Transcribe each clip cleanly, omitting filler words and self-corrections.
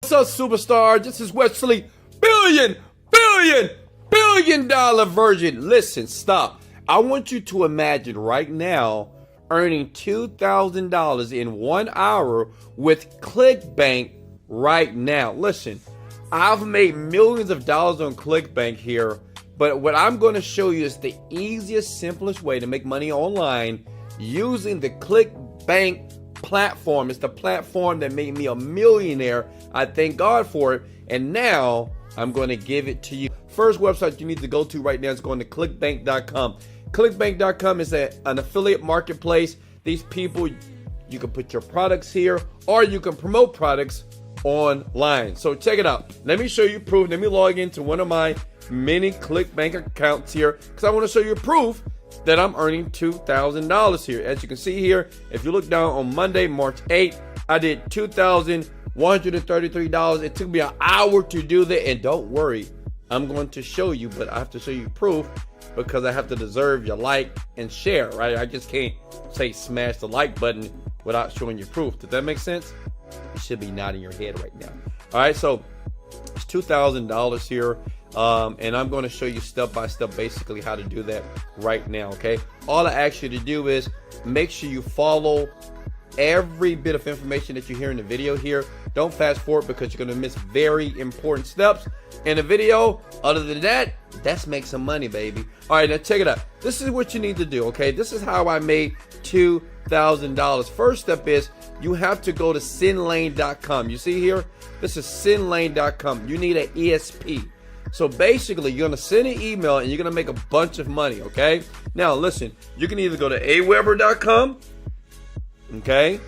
What's up, superstar? This is Wesley billion dollar virgin. Listen, stop. I want you to imagine right now earning $2,000 in 1 hour with Clickbank right now. Listen, I've made millions of dollars on Clickbank here, but what I'm going to show you is the easiest, simplest way to make money online using the Clickbank platform. It's the platform that made me a millionaire. I thank God for it, and now I'm going to give it to you. First website you need to go to right now is going to clickbank.com. Clickbank.com is an affiliate marketplace. These people, you can put your products here, or you can promote products online. So check it out. Let me show you proof. Let me log into one of my many Clickbank accounts here, because I want to show you proof that I'm earning $2,000 here. As you can see here, if you look down on Monday, March 8th, I did $2,133. It took me an hour to do that, and don't worry, I'm going to show you, but I have to show you proof because I have to deserve your like and share, right? I just can't say smash the like button without showing you proof. Does that make sense? You should be nodding your head right now. All right, so it's $2,000 here. And I'm going to show you step by step basically how to do that right now. Okay, all I ask you to do is make sure you follow every bit of information that you hear in the video here. Don't fast forward because you're going to miss very important steps in the video. Other than that, let's make some money, baby. All right, now check it out. This is what you need to do. Okay, this is how I made $2,000. First step is you have to go to sendlane.com. You see here, this is sendlane.com. You need an ESP. So basically, you're going to send an email and you're going to make a bunch of money, okay? Now, listen, you can either go to aweber.com, okay?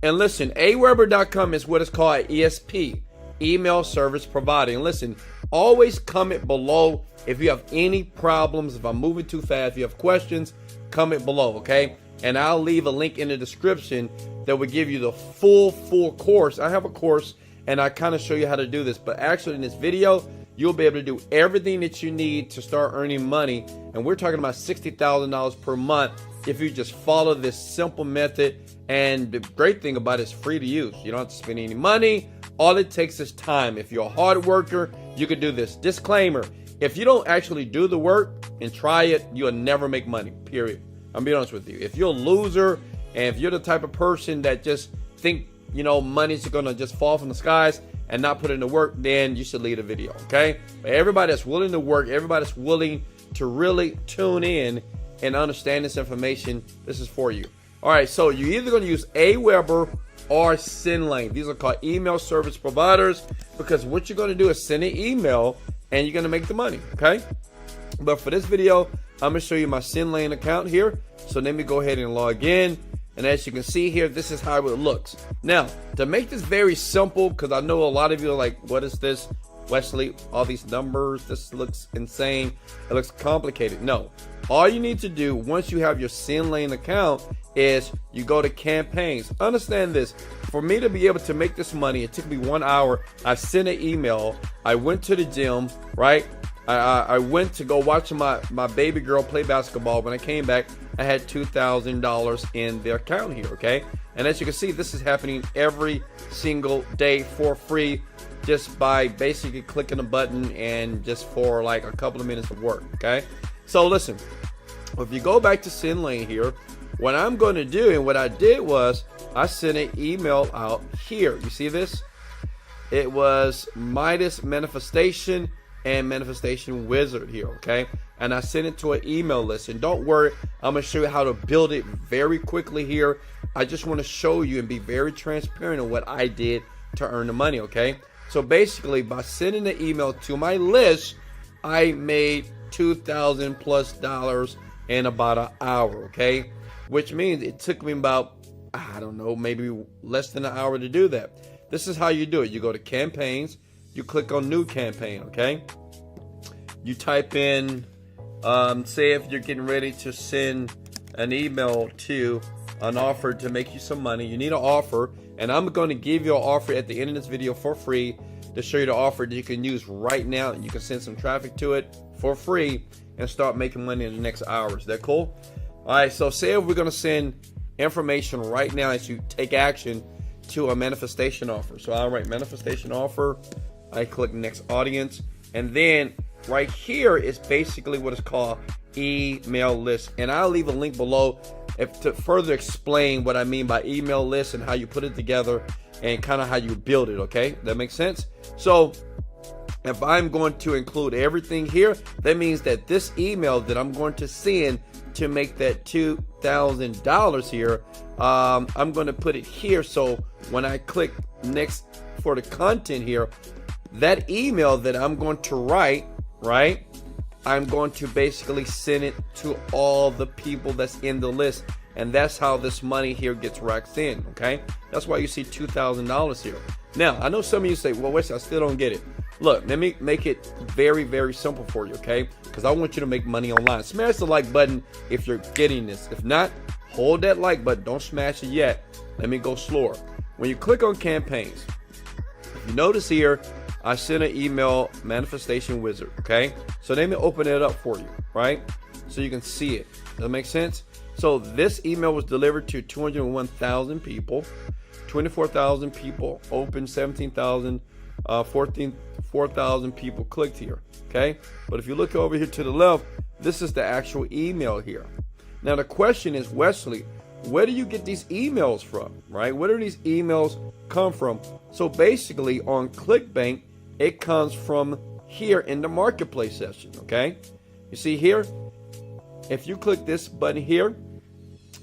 And listen, aweber.com is what is called ESP, email service provider. And listen, always comment below if you have any problems, if I'm moving too fast, if you have questions, comment below, okay? And I'll leave a link in the description that will give you the full course. I have a course, and I kind of show you how to do this, but actually in this video, you'll be able to do everything that you need to start earning money. And we're talking about $60,000 per month if you just follow this simple method. And the great thing about it is free to use. You don't have to spend any money. All it takes is time. If you're a hard worker, you can do this. Disclaimer, if you don't actually do the work and try it, you'll never make money, period. I'm being honest with you. If you're a loser, and if you're the type of person that just think, you know, money's gonna just fall from the skies and not put in the work, then you should leave the video, okay? But everybody that's willing to work, everybody that's willing to really tune in and understand this information, this is for you. All right, so you're either gonna use Aweber or SendLane. These are called email service providers, because what you're gonna do is send an email and you're gonna make the money, okay? But for this video, I'm gonna show you my SendLane account here. So let me go ahead and log in. And as you can see here, this is how it looks. Now, to make this very simple, because I know a lot of you are like, what is this, Wesley? All these numbers, this looks insane. It looks complicated. No, all you need to do once you have your SendLane account is you go to campaigns. Understand this, for me to be able to make this money, it took me 1 hour. I sent an email, I went to the gym, right? I went to go watch my baby girl play basketball. When I came back, I had $2,000 in the account here, okay? And as you can see, this is happening every single day for free, just by basically clicking a button and just for like a couple of minutes of work, okay? So listen, if you go back to SendLane here, what I'm going to do, and what I did was I sent an email out here. You see this? It was Midas Manifestation and Manifestation Wizard here, okay? And I sent it to an email list. And don't worry, I'm gonna show you how to build it very quickly here. I just want to show you and be very transparent on what I did to earn the money, okay? So basically, by sending the email to my list, I made $2,000+ in about an hour, okay? Which means it took me about, I don't know, maybe less than an hour to do that. This is how you do it. You go to campaigns, you click on new campaign, okay? You type in, say if you're getting ready to send an email to an offer to make you some money, you need an offer, and I'm going to give you an offer at the end of this video for free to show you the offer that you can use right now, and you can send some traffic to it for free and start making money in the next hour. Is that cool? All right, so say if we're going to send information right now as you take action to a manifestation offer. So I'll write manifestation offer. I click next audience. And then right here is basically what is called email list. And I'll leave a link below to further explain what I mean by email list and how you put it together and kind of how you build it. Okay, that makes sense? So if I'm going to include everything here, that means that this email that I'm going to send to make that $2,000 here, I'm going to put it here. So when I click next for the content here, that email that I'm going to write, right, I'm going to basically send it to all the people that's in the list. And that's how this money here gets racked in, okay? That's why you see $2,000 here. Now, I know some of you say, well, Wesley, I still don't get it. Look, let me make it very, very simple for you, okay? Because I want you to make money online. Smash the like button if you're getting this. If not, hold that like button. Don't smash it yet. Let me go slower. When you click on campaigns, if you notice here, I sent an email manifestation wizard, okay? So let me open it up for you, right? So you can see it. Does that make sense? So this email was delivered to 201,000 people, 24,000 people opened, 17,000, 4,000 people clicked here, okay? But if you look over here to the left, this is the actual email here. Now the question is, Wesley, where do you get these emails from, right? Where do these emails come from? So basically on Clickbank, it comes from here in the marketplace section, okay? You see here, if you click this button here,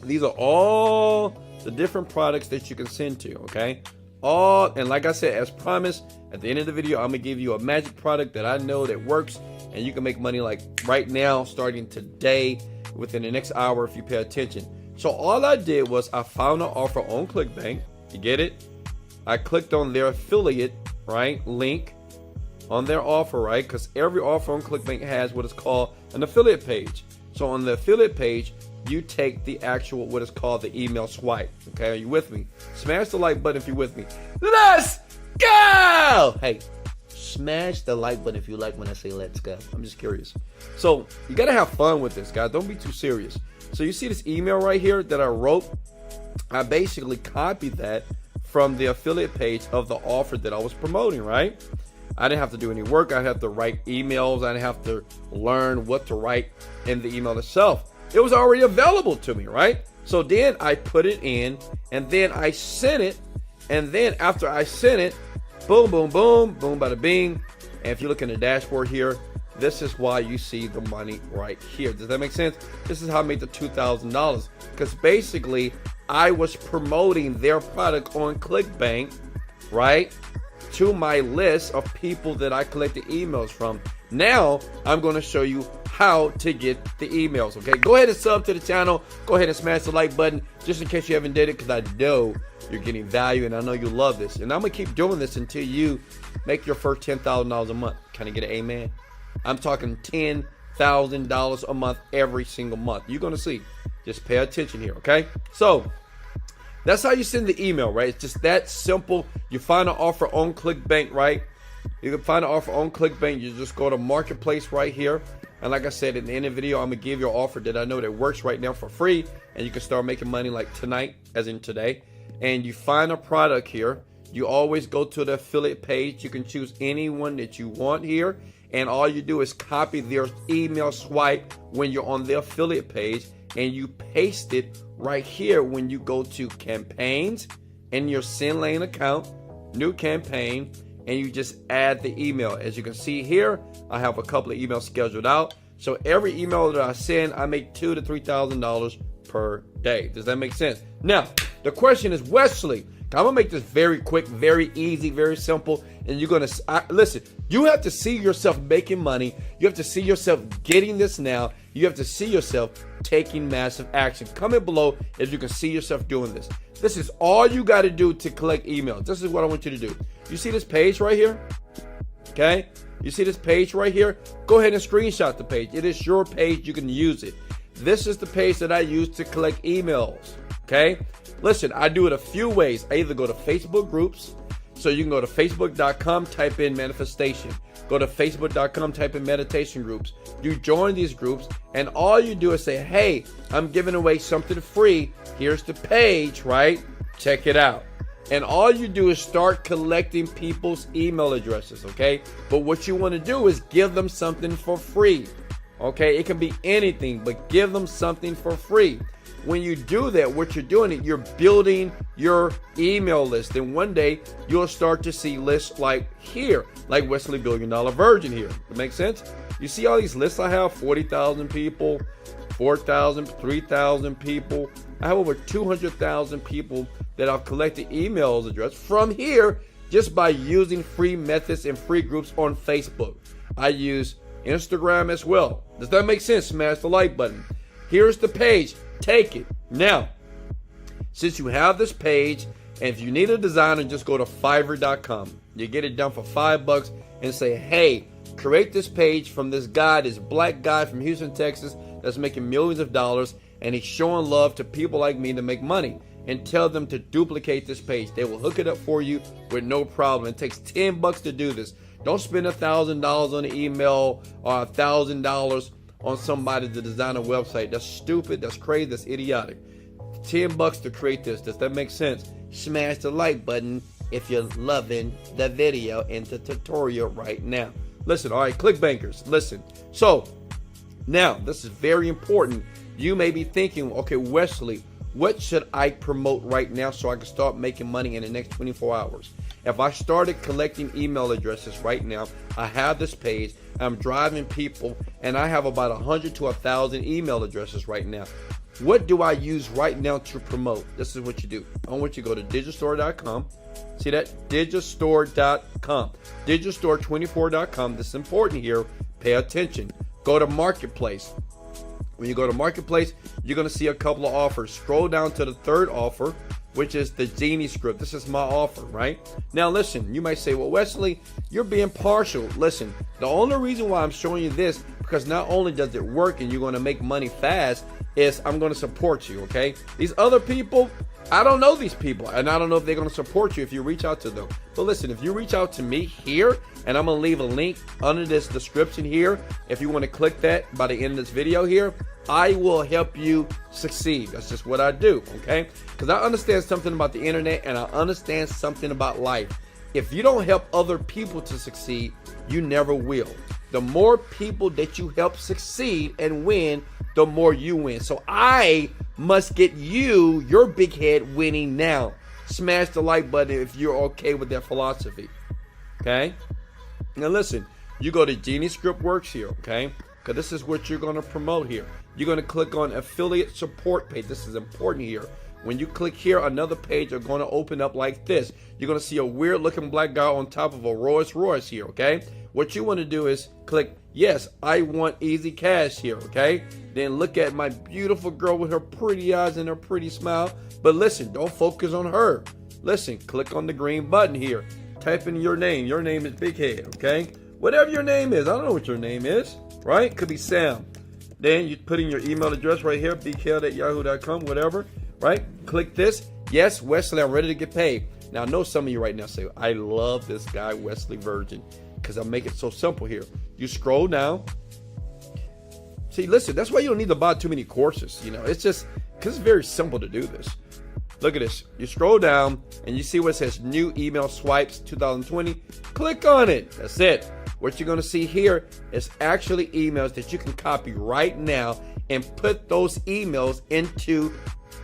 these are all the different products that you can send to, okay? And like I said, as promised, at the end of the video, I'm gonna give you a magic product that I know that works and you can make money like right now, starting today, within the next hour if you pay attention. So all I did was I found an offer on Clickbank. You get it? I clicked on their affiliate, right, link on their offer, right? Because every offer on Clickbank has what is called an affiliate page. So on the affiliate page, you take the actual, what is called the email swipe. Okay, are you with me? Smash the like button if you're with me. Let's go! Hey, smash the like button if you like when I say let's go. I'm just curious. So you gotta have fun with this, guys. Don't be too serious. So you see this email right here that I wrote? I basically copied that from the affiliate page of the offer that I was promoting, right? I didn't have to do any work. I didn't have to write emails. I didn't have to learn what to write in the email itself. It was already available to me, right? So then I put it in and then I sent it. And then after I sent it, boom, boom, boom, boom, bada bing. And if you look in the dashboard here, this is why you see the money right here. Does that make sense? This is how I made the $2,000. Because basically, I was promoting their product on Clickbank, right, to my list of people that I collected emails from. Now, I'm going to show you how to get the emails, okay? Go ahead and sub to the channel. Go ahead and smash the like button just in case you haven't did it, because I know you're getting value and I know you love this. And I'm going to keep doing this until you make your first $10,000 a month. Can I get an amen? I'm talking $10,000 a month every single month. You're going to see. Just pay attention here, okay? So that's how you send the email, right? It's just that simple. You find an offer on Clickbank, right? You can find an offer on Clickbank. You just go to Marketplace right here. And like I said, in the end of the video, I'm going to give you an offer that I know that works right now for free. And you can start making money like tonight, as in today. And you find a product here. You always go to the affiliate page. You can choose anyone that you want here. And all you do is copy their email swipe when you're on the affiliate page. And you paste it right here when you go to campaigns in your Send Lane account, new campaign, and you just add the email. As you can see here, I have a couple of emails scheduled out. So every email that I send, I make $2,000 to $3,000 per day. Does that make sense? Now, the question is, Wesley, I'm gonna make this very quick, very easy, very simple. And you're gonna listen. You have to see yourself making money. You have to see yourself getting this now. You have to see yourself taking massive action. Comment below if you can see yourself doing this. This is all you got to do to collect emails. This is what I want you to do. You see this page right here? Okay. You see this page right here? Go ahead and screenshot the page. It is your page. You can use it. This is the page that I use to collect emails. Okay. Listen, I do it a few ways. I either go to Facebook groups. So you can go to facebook.com, type in manifestation. Go to facebook.com, type in meditation groups. You join these groups, and all you do is say, hey, I'm giving away something free. Here's the page, right? Check it out. And all you do is start collecting people's email addresses, okay? But what you want to do is give them something for free, okay? It can be anything, but give them something for free. When you do that, what you're doing, you're building your email list. And one day you'll start to see lists like here, like Wesley Virgin here. That makes sense? You see all these lists I have, 40,000 people, 4,000, 3,000 people. I have over 200,000 people that I've collected emails address from here just by using free methods and free groups on Facebook. I use Instagram as well. Does that make sense? Smash the like button. Here's the page. Take it. Now, since you have this page, and if you need a designer, just go to Fiverr.com. You get it done for $5 and say, hey, create this page from this guy, this black guy from Houston, Texas, that's making millions of dollars, and he's showing love to people like me to make money. And tell them to duplicate this page. They will hook it up for you with no problem. It takes $10 to do this. Don't spend $1,000 on an email or $1,000 on somebody to design a website. That's stupid. That's crazy. That's idiotic. $10 to create this. Does that make sense? Smash the like button if you're loving the video and the tutorial right now. Listen, all right, Clickbankers, listen. So now this is very important. You may be thinking, okay, Wesley, what should I promote right now so I can start making money in the next 24 hours? If I started collecting email addresses right now, I have this page, I'm driving people, and I have about 100 to 1,000 email addresses right now. What do I use right now to promote? This is what you do. I want you to go to digistore.com. See that? Digistore.com. Digistore24.com. This is important here. Pay attention. Go to Marketplace. When you go to Marketplace, you're going to see a couple of offers. Scroll down to the third offer, which is the Genie script. This is my offer, right? Now, listen, you might say, well, Wesley, you're being partial. Listen, the only reason why I'm showing you this, because not only does it work and you're going to make money fast, is I'm going to support you, okay? These other people, I don't know these people, and I don't know if they're going to support you if you reach out to them. But listen, if you reach out to me here, and I'm going to leave a link under this description here, if you want to click that by the end of this video here, I will help you succeed. That's just what I do, okay? Because I understand something about the internet, and I understand something about life. If you don't help other people to succeed, you never will. The more people that you help succeed and win, the more you win. So I must get you, your big head, winning now. Smash the like button if you're okay with that philosophy. Okay? Now listen, you go to Genie Script Works here, okay? Because this is what you're going to promote here. You're going to click on affiliate support page. This is important here. When you click here, another page are going to open up like this. You're going to see a weird looking black guy on top of a Rolls Royce here, okay? What you want to do is click, yes, I want easy cash here, okay? Then look at my beautiful girl with her pretty eyes and her pretty smile. But listen, don't focus on her. Listen, click on the green button here. Type in your name. Your name is Big Head, okay? Whatever your name is. I don't know what your name is, right? Could be Sam. Then you put in your email address right here, bighead@yahoo.com, whatever, right? Click this. Yes, Wesley, I'm ready to get paid. Now, I know some of you right now say, I love this guy, Wesley Virgin, because I make it so simple here. You scroll down. See, listen, that's why you don't need to buy too many courses. You know, it's just because it's very simple to do this. Look at this. You scroll down and you see what says new email swipes 2020. Click on it. That's it. What you're going to see here is actually emails that you can copy right now and put those emails into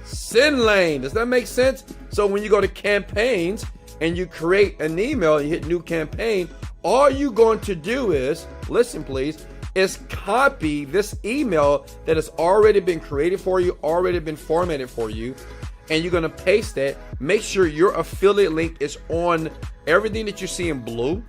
send lane. Does that make sense? So when you go to campaigns and you create an email and you hit new campaign, all you're going to do is, listen please, is copy this email that has already been created for you, already been formatted for you, and you're going to paste that. Make sure your affiliate link is on everything that you see in blue.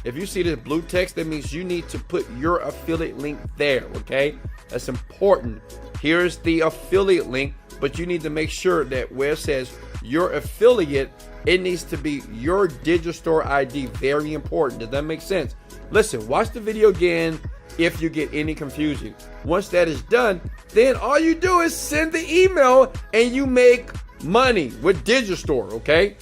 If you see this blue text, that means you need to put your affiliate link there, okay? That's important. Here's the affiliate link, but you need to make sure that where it says your affiliate, it needs to be your Digistore ID. Very important. Does that make sense? Listen, watch the video again if you get any confusion. Once that is done, then all you do is send the email and you make money with Digistore, okay?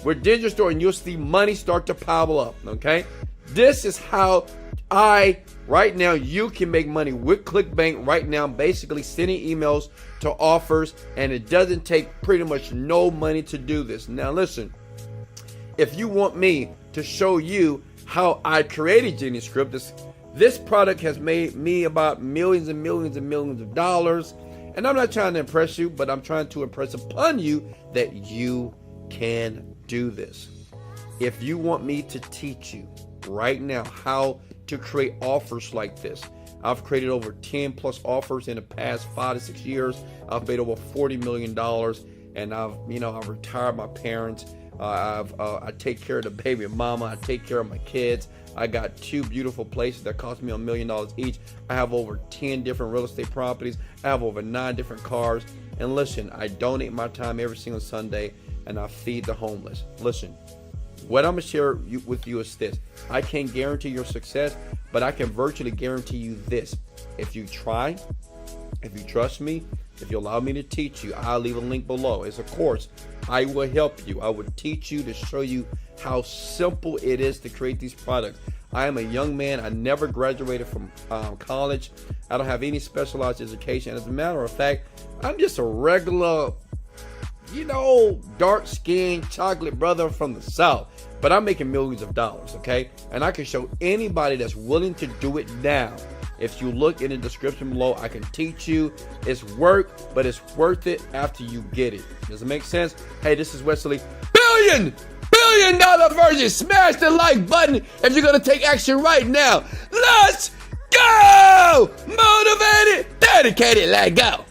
With Digistore, and you'll see money start to pile up, okay? This is how right now, you can make money with Clickbank right now, basically sending emails to offers, and it doesn't take pretty much no money to do this. Now listen, if you want me to show you how I created Genius Script, this product has made me about millions and millions and millions of dollars. And I'm not trying to impress you, but I'm trying to impress upon you that you can do this. If you want me to teach you right now how to create offers like this, I've created over 10 plus offers in the past 5 to 6 years. I've made over $40 million, and I've retired my parents. I take care of the baby mama. I take care of my kids. I got 2 beautiful places that cost me $1 million each. I have over 10 different real estate properties. I have over 9 different cars. And listen, I donate my time every single Sunday, and I feed the homeless. Listen, what I'm going to share with you is this. I can't guarantee your success, but I can virtually guarantee you this. If you try, if you trust me, if you allow me to teach you, I'll leave a link below. It's a course. I will help you. I will teach you to show you how simple it is to create these products. I am a young man. I never graduated from college. I don't have any specialized education. As a matter of fact, I'm just a regular, dark-skinned chocolate brother from the South. But I'm making millions of dollars, okay? And I can show anybody that's willing to do it now. If you look in the description below, I can teach you. It's work, but it's worth it after you get it. Does it make sense? Hey, this is Wesley. $1 billion Virgin. Smash the like button if you're going to take action right now. Let's go! Motivated, dedicated, let go.